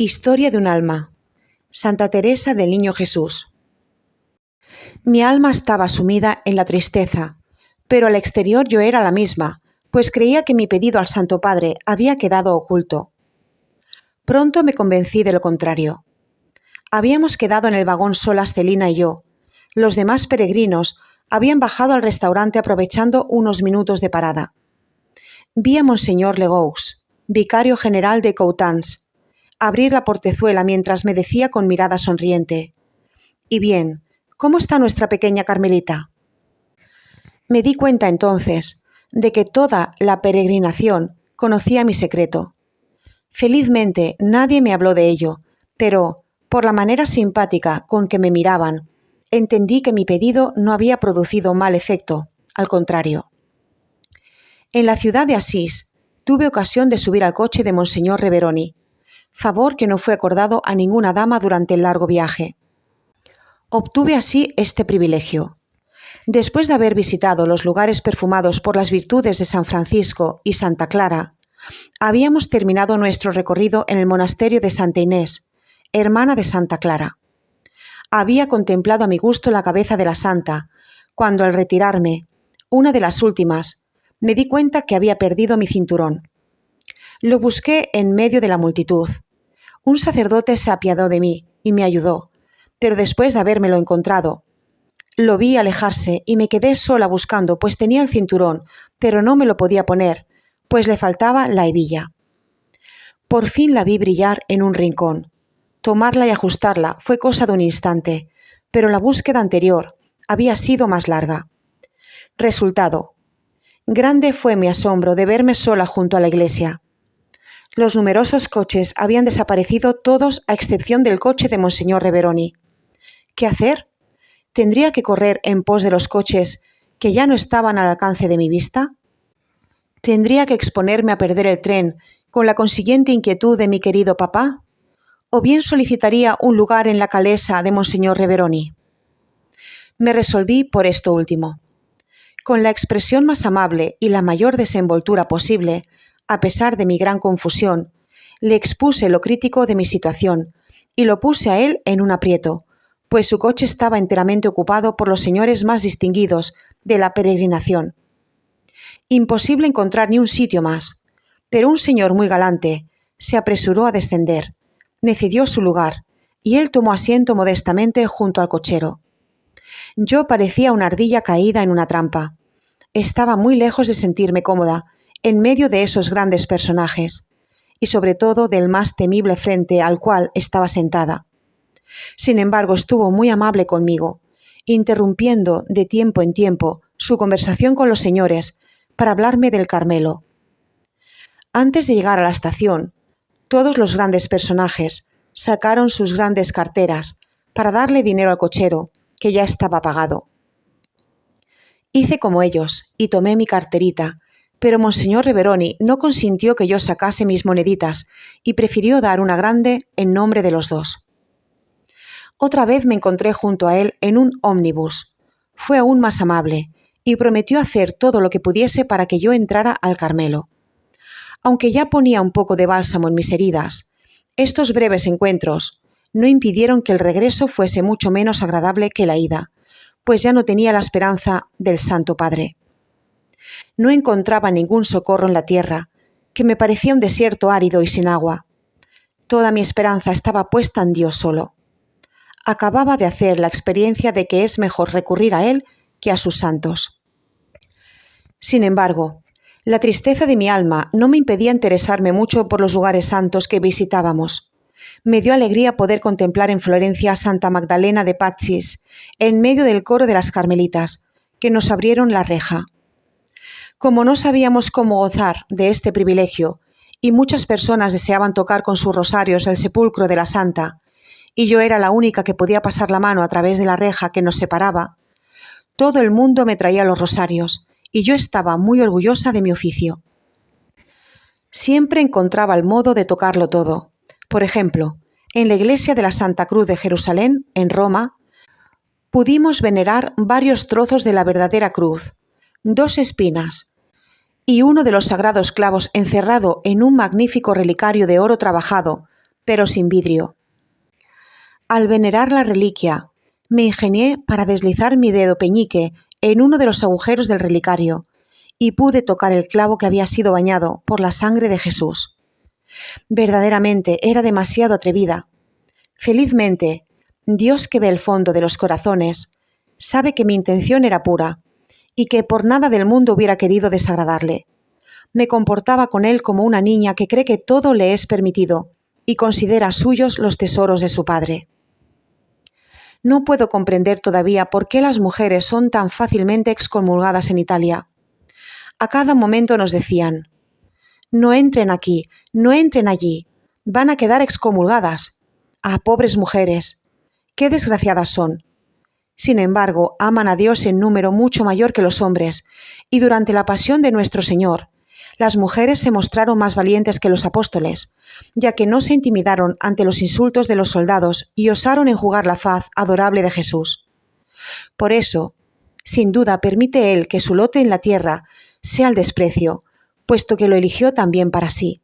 Historia de un alma. Santa Teresa del Niño Jesús. Mi alma estaba sumida en la tristeza, pero al exterior yo era la misma, pues creía que mi pedido al Santo Padre había quedado oculto. Pronto me convencí de lo contrario. Habíamos quedado en el vagón solas Celina y yo. Los demás peregrinos habían bajado al restaurante aprovechando unos minutos de parada. Vi a Monseñor Legoux, vicario general de Coutances, abrir la portezuela mientras me decía con mirada sonriente: «¿Y bien, cómo está nuestra pequeña Carmelita?». Me di cuenta entonces de que toda la peregrinación conocía mi secreto. Felizmente nadie me habló de ello, pero, por la manera simpática con que me miraban, entendí que mi pedido no había producido mal efecto, al contrario. En la ciudad de Asís tuve ocasión de subir al coche de Monseñor Reveroni, favor que no fue acordado a ninguna dama durante el largo viaje. Obtuve así este privilegio. Después de haber visitado los lugares perfumados por las virtudes de San Francisco y Santa Clara, habíamos terminado nuestro recorrido en el monasterio de Santa Inés, hermana de Santa Clara. Había contemplado a mi gusto la cabeza de la santa, cuando al retirarme, una de las últimas, me di cuenta que había perdido mi cinturón. Lo busqué en medio de la multitud. Un sacerdote se apiadó de mí y me ayudó, pero después de habérmelo encontrado, lo vi alejarse y me quedé sola buscando, pues tenía el cinturón, pero no me lo podía poner, pues le faltaba la hebilla. Por fin la vi brillar en un rincón. Tomarla y ajustarla fue cosa de un instante, pero la búsqueda anterior había sido más larga. Resultado: grande fue mi asombro de verme sola junto a la iglesia. Los numerosos coches habían desaparecido todos a excepción del coche de Monseñor Reveroni. ¿Qué hacer? ¿Tendría que correr en pos de los coches que ya no estaban al alcance de mi vista? ¿Tendría que exponerme a perder el tren con la consiguiente inquietud de mi querido papá? ¿O bien solicitaría un lugar en la calesa de Monseñor Reveroni? Me resolví por esto último. Con la expresión más amable y la mayor desenvoltura posible, a pesar de mi gran confusión, le expuse lo crítico de mi situación y lo puse a él en un aprieto, pues su coche estaba enteramente ocupado por los señores más distinguidos de la peregrinación. Imposible encontrar ni un sitio más, pero un señor muy galante se apresuró a descender, me cedió su lugar y él tomó asiento modestamente junto al cochero. Yo parecía una ardilla caída en una trampa. Estaba muy lejos de sentirme cómoda en medio de esos grandes personajes, y sobre todo del más temible frente al cual estaba sentada. Sin embargo, estuvo muy amable conmigo, interrumpiendo de tiempo en tiempo su conversación con los señores para hablarme del Carmelo. Antes de llegar a la estación, todos los grandes personajes sacaron sus grandes carteras para darle dinero al cochero, que ya estaba pagado. Hice como ellos y tomé mi carterita, pero Monseñor Reveroni no consintió que yo sacase mis moneditas y prefirió dar una grande en nombre de los dos. Otra vez me encontré junto a él en un ómnibus. Fue aún más amable y prometió hacer todo lo que pudiese para que yo entrara al Carmelo. Aunque ya ponía un poco de bálsamo en mis heridas, estos breves encuentros no impidieron que el regreso fuese mucho menos agradable que la ida, pues ya no tenía la esperanza del Santo Padre. No encontraba ningún socorro en la tierra, que me parecía un desierto árido y sin agua. Toda mi esperanza estaba puesta en Dios solo. Acababa de hacer la experiencia de que es mejor recurrir a Él que a sus santos. Sin embargo, la tristeza de mi alma no me impedía interesarme mucho por los lugares santos que visitábamos. Me dio alegría poder contemplar en Florencia a Santa Magdalena de Pazis, en medio del coro de las Carmelitas, que nos abrieron la reja. Como no sabíamos cómo gozar de este privilegio, y muchas personas deseaban tocar con sus rosarios el sepulcro de la Santa, y yo era la única que podía pasar la mano a través de la reja que nos separaba, todo el mundo me traía los rosarios, y yo estaba muy orgullosa de mi oficio. Siempre encontraba el modo de tocarlo todo. Por ejemplo, en la iglesia de la Santa Cruz de Jerusalén, en Roma, pudimos venerar varios trozos de la verdadera cruz, 2 espinas, y uno de los sagrados clavos encerrado en un magnífico relicario de oro trabajado, pero sin vidrio. Al venerar la reliquia, me ingenié para deslizar mi dedo peñique en uno de los agujeros del relicario y pude tocar el clavo que había sido bañado por la sangre de Jesús. Verdaderamente era demasiado atrevida. Felizmente, Dios, que ve el fondo de los corazones, sabe que mi intención era pura y que por nada del mundo hubiera querido desagradarle. Me comportaba con él como una niña que cree que todo le es permitido y considera suyos los tesoros de su padre. No puedo comprender todavía por qué las mujeres son tan fácilmente excomulgadas en Italia. A cada momento nos decían: no entren aquí, no entren allí, van a quedar excomulgadas. ¡Ah, pobres mujeres! ¡Qué desgraciadas son! Sin embargo, aman a Dios en número mucho mayor que los hombres, y durante la pasión de nuestro Señor, las mujeres se mostraron más valientes que los apóstoles, ya que no se intimidaron ante los insultos de los soldados y osaron enjugar la faz adorable de Jesús. Por eso, sin duda, permite Él que su lote en la tierra sea el desprecio, puesto que lo eligió también para sí.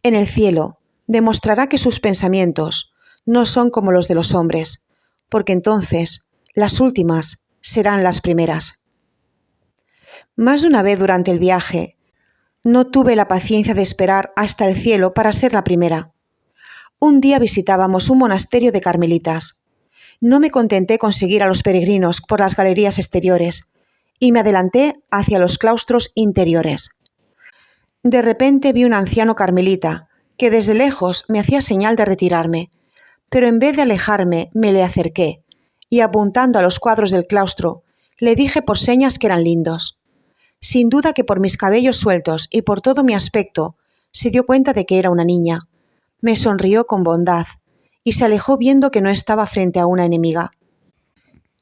En el cielo, demostrará que sus pensamientos no son como los de los hombres, porque entonces las últimas serán las primeras. Más de una vez durante el viaje, no tuve la paciencia de esperar hasta el cielo para ser la primera. Un día visitábamos un monasterio de carmelitas. No me contenté con seguir a los peregrinos por las galerías exteriores y me adelanté hacia los claustros interiores. De repente vi un anciano carmelita que desde lejos me hacía señal de retirarme, pero en vez de alejarme me le acerqué y apuntando a los cuadros del claustro le dije por señas que eran lindos. Sin duda que por mis cabellos sueltos y por todo mi aspecto se dio cuenta de que era una niña. Me sonrió con bondad y se alejó viendo que no estaba frente a una enemiga.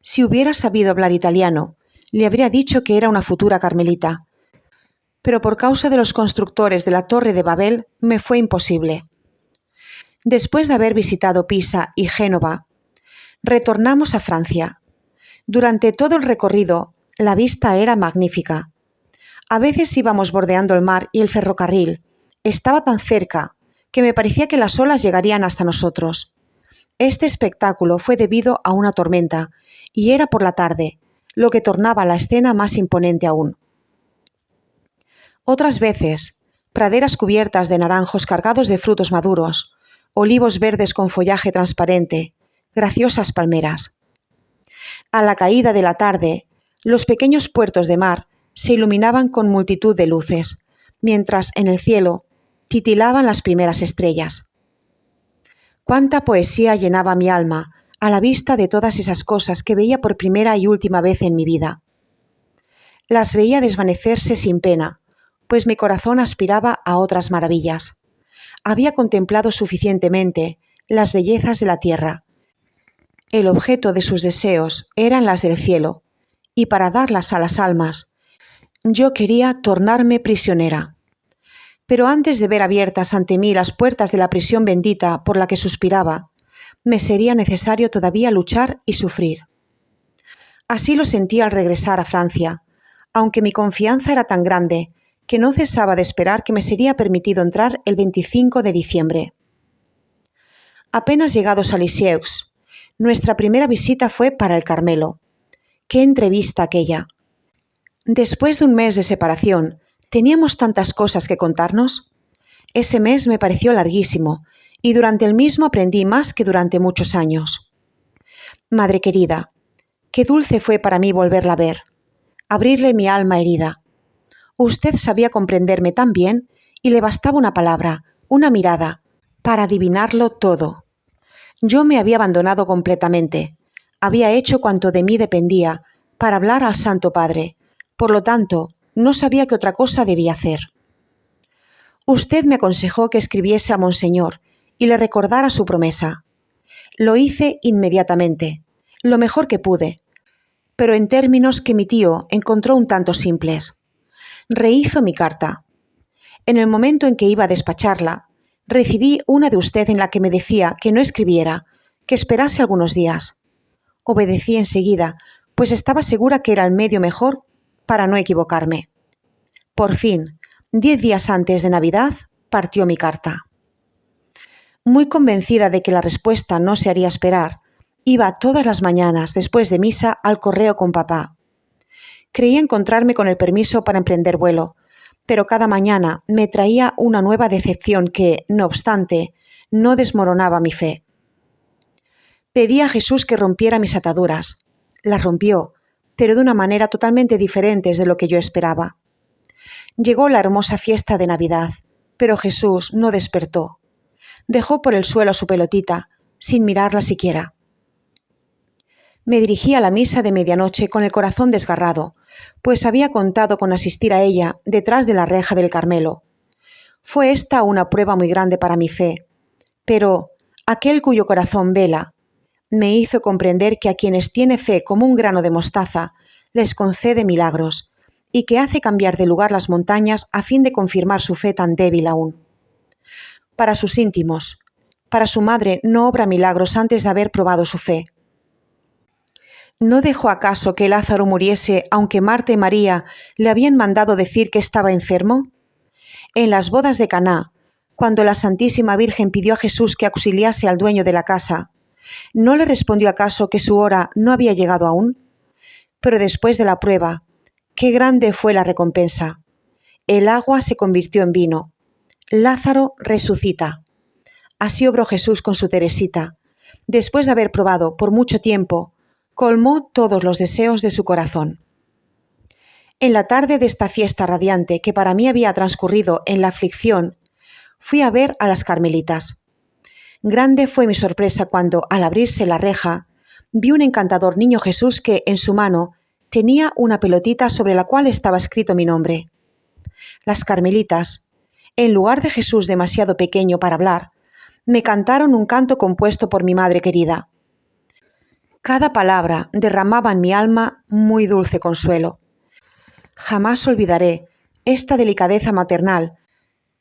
Si hubiera sabido hablar italiano, le habría dicho que era una futura carmelita, pero por causa de los constructores de la Torre de Babel me fue imposible. Después de haber visitado Pisa y Génova, retornamos a Francia. Durante todo el recorrido, la vista era magnífica. A veces íbamos bordeando el mar y el ferrocarril estaba tan cerca que me parecía que las olas llegarían hasta nosotros. Este espectáculo fue debido a una tormenta y era por la tarde, lo que tornaba la escena más imponente aún. Otras veces, praderas cubiertas de naranjos cargados de frutos maduros, olivos verdes con follaje transparente, graciosas palmeras. A la caída de la tarde, los pequeños puertos de mar se iluminaban con multitud de luces, mientras en el cielo titilaban las primeras estrellas. Cuánta poesía llenaba mi alma a la vista de todas esas cosas que veía por primera y última vez en mi vida. Las veía desvanecerse sin pena, pues mi corazón aspiraba a otras maravillas. Había contemplado suficientemente las bellezas de la tierra. El objeto de sus deseos eran las del cielo, y para darlas a las almas, yo quería tornarme prisionera. Pero antes de ver abiertas ante mí las puertas de la prisión bendita por la que suspiraba, me sería necesario todavía luchar y sufrir. Así lo sentí al regresar a Francia, aunque mi confianza era tan grande que no cesaba de esperar que me sería permitido entrar el 25 de diciembre. Apenas llegados a Lisieux, nuestra primera visita fue para el Carmelo. ¡Qué entrevista aquella! Después de un mes de separación, ¿teníamos tantas cosas que contarnos? Ese mes me pareció larguísimo, y durante el mismo aprendí más que durante muchos años. Madre querida, qué dulce fue para mí volverla a ver, abrirle mi alma herida. Usted sabía comprenderme tan bien y le bastaba una palabra, una mirada, para adivinarlo todo. Yo me había abandonado completamente, había hecho cuanto de mí dependía para hablar al Santo Padre. Por lo tanto, no sabía qué otra cosa debía hacer. Usted me aconsejó que escribiese a Monseñor y le recordara su promesa. Lo hice inmediatamente, lo mejor que pude, pero en términos que mi tío encontró un tanto simples. Rehizo mi carta. En el momento en que iba a despacharla, recibí una de usted en la que me decía que no escribiera, que esperase algunos días. Obedecí enseguida, pues estaba segura que era el medio mejor para no equivocarme. Por fin, 10 días antes de Navidad, partió mi carta. Muy convencida de que la respuesta no se haría esperar, iba todas las mañanas después de misa al correo con papá. Creía encontrarme con el permiso para emprender vuelo, pero cada mañana me traía una nueva decepción que, no obstante, no desmoronaba mi fe. Pedí a Jesús que rompiera mis ataduras. Las rompió, pero de una manera totalmente diferente de lo que yo esperaba. Llegó la hermosa fiesta de Navidad, pero Jesús no despertó. Dejó por el suelo su pelotita, sin mirarla siquiera. Me dirigí a la misa de medianoche con el corazón desgarrado, pues había contado con asistir a ella detrás de la reja del Carmelo. Fue esta una prueba muy grande para mi fe, pero aquel cuyo corazón vela me hizo comprender que a quienes tiene fe como un grano de mostaza les concede milagros y que hace cambiar de lugar las montañas a fin de confirmar su fe tan débil aún. Para sus íntimos, para su madre no obra milagros antes de haber probado su fe. ¿No dejó acaso que Lázaro muriese, aunque Marta y María le habían mandado decir que estaba enfermo? En las bodas de Caná, cuando la Santísima Virgen pidió a Jesús que auxiliase al dueño de la casa, ¿no le respondió acaso que su hora no había llegado aún? Pero después de la prueba, qué grande fue la recompensa. El agua se convirtió en vino. Lázaro resucita. Así obró Jesús con su Teresita. Después de haber probado por mucho tiempo, colmó todos los deseos de su corazón. En la tarde de esta fiesta radiante que para mí había transcurrido en la aflicción, fui a ver a las carmelitas. Grande fue mi sorpresa cuando, al abrirse la reja, vi un encantador niño Jesús que, en su mano, tenía una pelotita sobre la cual estaba escrito mi nombre. Las carmelitas, en lugar de Jesús demasiado pequeño para hablar, me cantaron un canto compuesto por mi madre querida. Cada palabra derramaba en mi alma muy dulce consuelo. Jamás olvidaré esta delicadeza maternal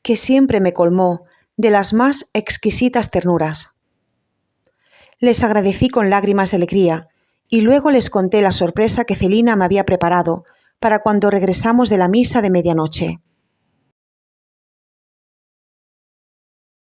que siempre me colmó de las más exquisitas ternuras. Les agradecí con lágrimas de alegría y luego les conté la sorpresa que Celina me había preparado para cuando regresamos de la misa de medianoche.